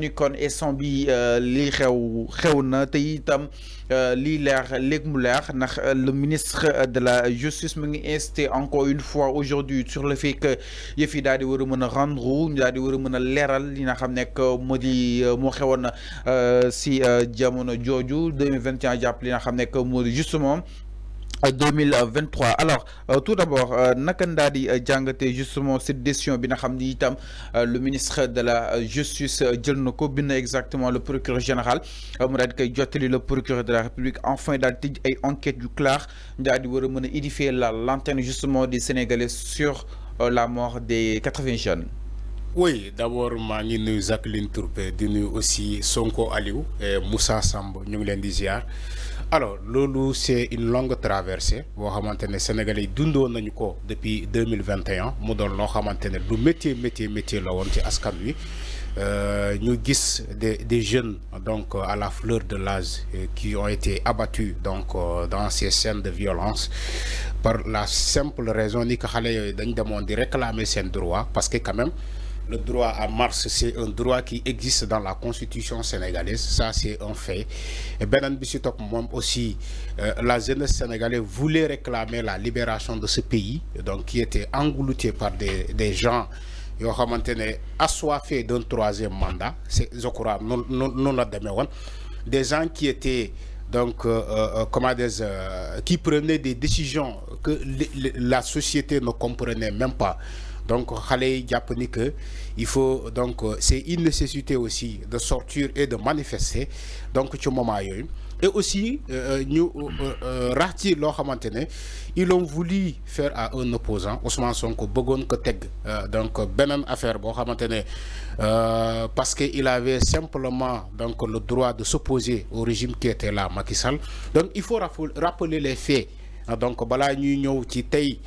ni kon instant bi li xew na te itam lii leer léegi mu leer ndax le ministre de la justice mu ngi insisté encore une fois aujourd'hui sur le fait que yëf yi daal di war a mën a rendre ñu daal di war a mën a leeral li nga xam nekk moo di moo xewoon si jamono jooju 2021 jàpp li nga xam nekk moo di justement 2023 alors tout d'abord naka ndaa di jàngate justement cette décision bi nga xam ni itam le ministre de la justice jël na ko bind exactement le procureur général mu daal di koy jottali le procureur de la république enfin daal di tëj ay enquêtes yu claires daal di war a mën a édifier la lanterne justement des Sénégalais sur la mort des 80 jeunes. Oui, d'abord maa ngi nuyu Jacqueline Tourpé di nuyu aussi Sonko Aliou et Moussa Samb ñu ngi leen di ziar. Alors loolu c'est une longue traversée boo xamante ne Sénégalais yi dundoon nañu ko depuis 2021 mu doon loo xamante ne lu métier la woon ci askan wi ñu gis des jeunes donc à la fleur de l'âge qui ont été abattus donc dans ces scènes de violence par la simple raison ni que xale yooyu dañ demoon di réclamer seen droit parce que quand même le droit à marche, c'est un droit qui existe dans la constitution sénégalaise. Ça, c'est un fait. Et Benan Bissitop, moi aussi, la jeunesse sénégalaise voulait réclamer la libération de ce pays, donc qui était englouti par des gens qui ont assoiffés d'un troisième mandat. C'est, je crois, non la demeure. Des gens qui étaient donc qui prenaient des décisions que la société ne comprenait même pas. Donc xale yi jàpp ni que il faut donc c'est une nécessité aussi de sortir et de manifester donc ci moment yooyu et aussi ñu rax ci loo xamante ne ils ont voulu faire à un opposant Ousmane Sonko bëggoon ko teg donc beneen affaire boo xamante ne parce que il avait simplement donc le droit de s'opposer au régime qui était là Macky Sall. Donc il faut rappeler les faits donc balaa ñuy ñëw ci tey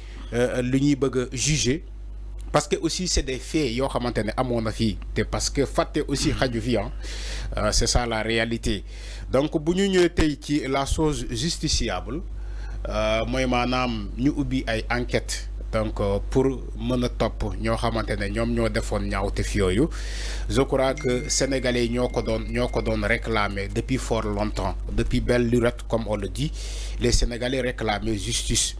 li ñuy bëgg a juger. Parce que aussi c'est des faits yoo xamante ne amoon na fii te parce que fàtte aussi xaju fi c'est ça la réalité donc bu ñu ñëwee tey ci la chose justiciable mooy maanaam ñu ubbi ay enquêtes donc pour mën a topp ñoo xamante ne ñoom ñoo defoon ñaawteef yooyu je crois que sénégalais yi ñoo ko doon réclamer depuis fort longtemps depuis belle lurette comme on le dit les sénégalais réclamaient justice.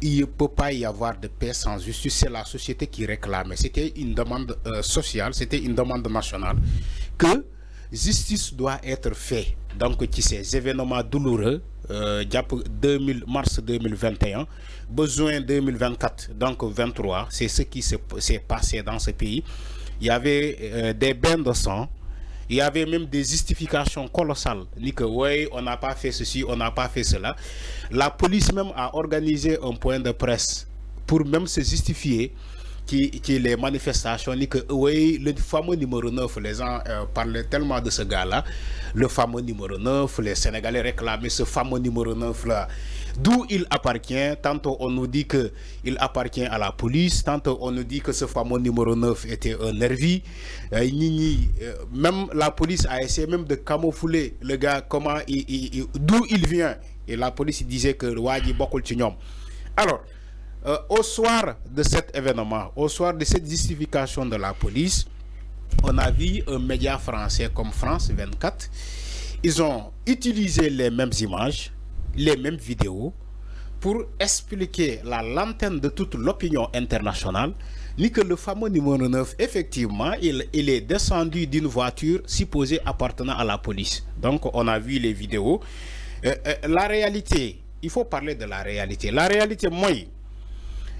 Il ne peut pas y avoir de paix sans justice. C'est la société qui réclamait. C'était une demande sociale, c'était une demande nationale que justice doit être faite. Donc, ci ces événements douloureux, mars 2021, besoin 2024, donc 23, c'est ce qui s'est passé dans ce pays. Il y avait des bains de sang. Il y avait même des justifications colossales. Ni que oui, on n'a pas fait ceci, on n'a pas fait cela. La police même a organisé un point de presse pour même se justifier qui les manifestations. Ni que oui, le fameux numéro 9, les gens parlaient tellement de ce gars-là. Le fameux numéro 9, les Sénégalais réclamaient ce fameux numéro 9-là. D'où il appartient. Tantôt on nous dit qu'il appartient à la police. Tantôt on nous dit que ce fameux numéro 9 était un nervi. Même la police a essayé même de camoufler le gars, d'où il vient. Et la police disait que Wadi Bokul Tignom. Alors, au soir de cet événement, au soir de cette justification de la police, on a vu un média français comme France 24. Ils ont utilisé les mêmes images, les mêmes vidéos pour expliquer la lanterne de toute l'opinion internationale ni que le fameux numéro 9 effectivement il est descendu d'une voiture supposée appartenant à la police. Donc on a vu les vidéos. La réalité, il faut parler de la réalité. La réalité, moi,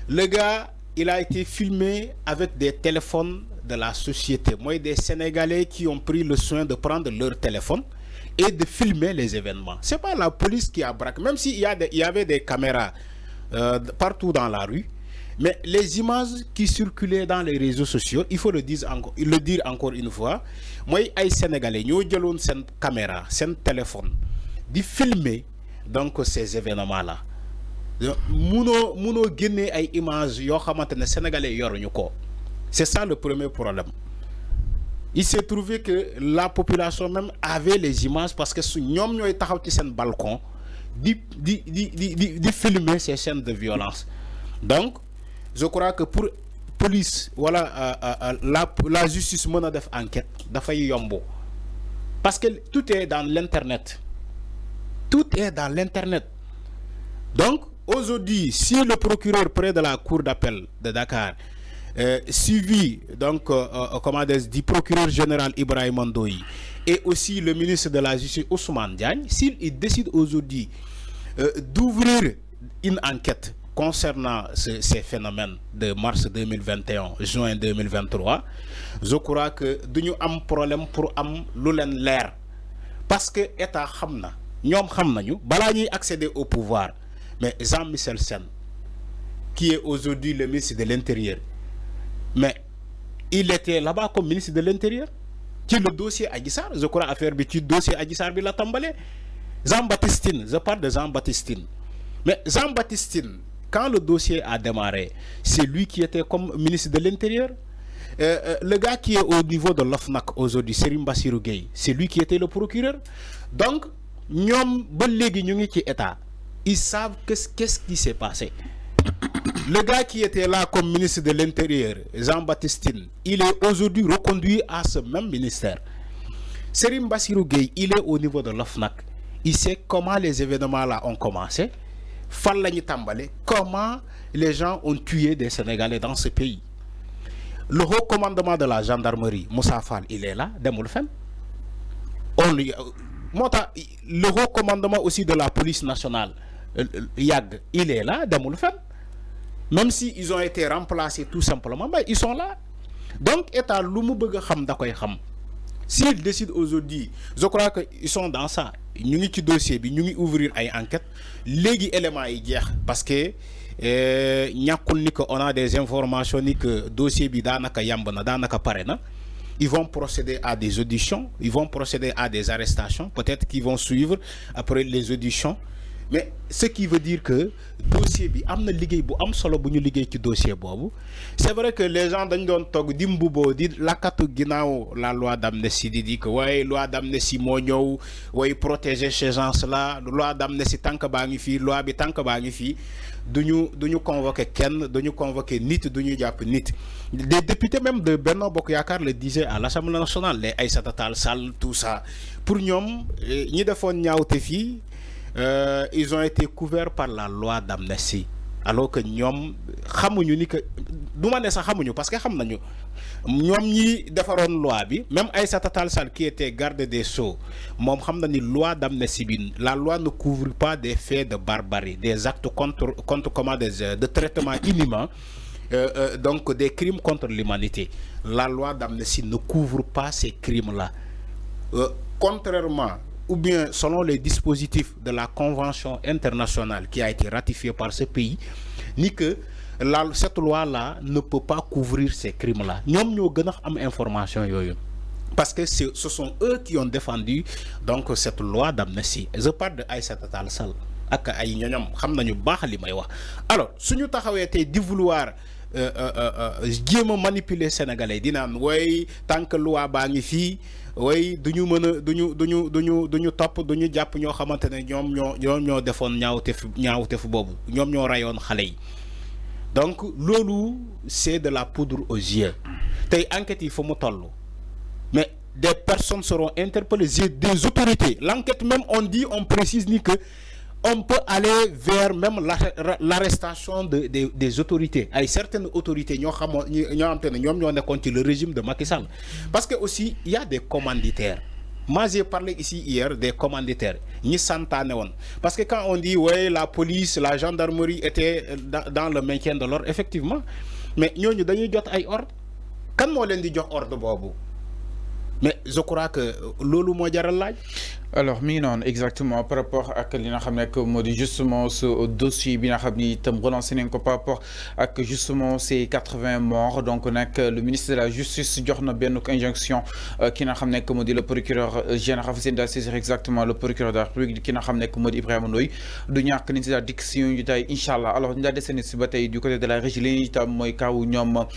le gars, il a été filmé avec des téléphones de la société. Moi, des Sénégalais qui ont pris le soin de prendre leur téléphone et de filmer les événements. C'est pas la police qui a braqué, même s'il y avait des caméras partout dans la rue, mais les images qui circulaient dans les réseaux sociaux, il faut le dire encore une fois, moi, les Sénégalais, nous avons une caméra, un téléphone, de filmer donc ces événements-là. Muno génné ay images yo xamantene sénégalais yoruñu ko. C'est ça le premier problème. Il s'est trouvé que la population même avait les images parce que ñom ñoy taxaw ci sen balcon di filmer ces scènes de violence. Donc je crois que pour police voilà la justice mën a def enquête dafay yombo parce que tout est dans l'internet. Tout est dans l'internet. Donc aujourd'hui, si le procureur près de la cour d'appel de Dakar suivi donc du procureur général Ibrahim Ndoye et aussi le ministre de la Justice Ousmane Diagne, s'il décide aujourd'hui d'ouvrir une enquête concernant ces phénomènes de mars 2021 juin 2023, je crois que nous avons un problème pour am lu len leer parce que état xamna ñom xamnañu bala ñuy accéder au pouvoir. Mais Jean-Michel Sène, qui est aujourd'hui le ministre de l'Intérieur, mais il était là-bas comme ministre de l'Intérieur. Qui le dossier Adji Sarr, je crois affaire bi ci dossier Adji Sarr bi la tambalé. Jean-Baptiste, je parle de Jean-Baptiste. Mais Jean-Baptiste, quand le dossier a démarré, c'est lui qui était comme ministre de l'Intérieur. Le gars qui est au niveau de l'OFNAC aujourd'hui, Serigne Bassirou Gueye, c'est lui qui était le procureur. Donc, ñom ba légui ñu ngi ci état. Ils savent qu'est-ce qui s'est passé. Le gars qui était là comme ministre de l'Intérieur, Jean-Baptiste, il est aujourd'hui reconduit à ce même ministère. Serigne Bassirou Gueye, il est au niveau de l'OFNAC. Il sait comment les événements là ont commencé. Comment les gens ont tué des Sénégalais dans ce pays. Le haut commandement de la gendarmerie, Moussa Fall, il est là, Demoulfen. Le haut commandement aussi de la police nationale, YAG, il est là, Demoulfen. Même si ils ont été remplacés tout simplement, mais ils sont là. Donc, état lumu bëgg xam da koy xam. S'ils décident aujourd'hui, je crois qu'ils sont dans ça. Ñu ngi ci dossier bi, ñu ngi ouvrir ay enquêtes. Légui éléments yi jeex parce que ñakul ni que on a des informations ni que dossier bi danaka yamb na, danaka paré na. Ils vont procéder à des auditions, ils vont procéder à des arrestations, peut-être qu'ils vont suivre après les auditions. Mais ce qui veut dire que dossier bi amna liguey bu am solo bu ñu liguey ci dossier bobu. C'est vrai que les gens dañ doon tok di mbubo di lakatu ginaaw la loi d'amnistie di dit que ouais loi d'amnistie mo ñew way protéger ces gens-là, loi d'amnistie tank baangi fi, loi bi tank baangi fi duñu convoquer kenn, duñu convoquer nit, duñu japp nit. Des députés même de Benno Bokk Yaakaar le disaient à l'Assemblée nationale, les Aïssata Tall Sall, tout ça. Pour ñom ñi defoon ñaawte fi ils ont été couverts par la loi d'amnistie alors que ñom xamuñu ni que duma né sax xamuñu parce que xam nañu ñom ñi défaron loi bi même Aïssata Tall Sall qui était garde des Sceaux mom xam na ni loi d'amnistie bi la loi ne couvre pas des faits de barbarie, des actes contre comment de traitement inhumain, donc des crimes contre l'humanité. La loi d'amnistie ne couvre pas ces crimes-là. Contrairement ou bien selon les dispositifs de la convention internationale qui a été ratifiée par ce pays, ni que cette loi-là ne peut pas couvrir ces crimes-là. Nous avons am information parce que ce sont eux qui ont défendu donc cette loi d'amnistie. Je parle de Aïssata Tall Sall ak ay ñoñam xam nañu baax li may wax. Alors suñu taxawé tay di vouloir jéem a manipuler sénégalais di naan way tant que loi baa ngi fii way duñu top duñu japp ñoo xamantene ñoo defoon ñaawteef boobu ñoom ñoo rayoon xale yi. Donc lolu c'est de la poudre aux yeux. Tay enquête il faut mu tollu mais des personnes seront interpellées, des autorités. L'enquête même on précise ni que on peut aller vers même l'arrestation des autorités. Il y a certaines autorités qui ont le régime de Macky Sall. Parce que aussi, il y a des commanditaires. Moi, j'ai parlé ici hier des commanditaires. Parce que quand on dit ouais, la police, la gendarmerie étaient dans le maintien de l'ordre, effectivement. Mais nous avons des ordres. Quand on a des ordres, mais je crois que lolu mo jaral laaj. Alors mi non exactement par rapport à li nga xamné que modi justement ce dossier bi nga xamni tam relancé nañ ko par rapport ak justement ces 80 morts. Donc nak le ministre de la justice jox na benn injonction ki nga xamné que modi le procureur général Fousseyni saisir exactement le procureur de la République ki nga xamné que modi Ibrahima Ndoye du ñak ni ci diction yu tay inshallah. Alors ñu da déssé ci ba tay du côté de la régie li tam moy kaw ñom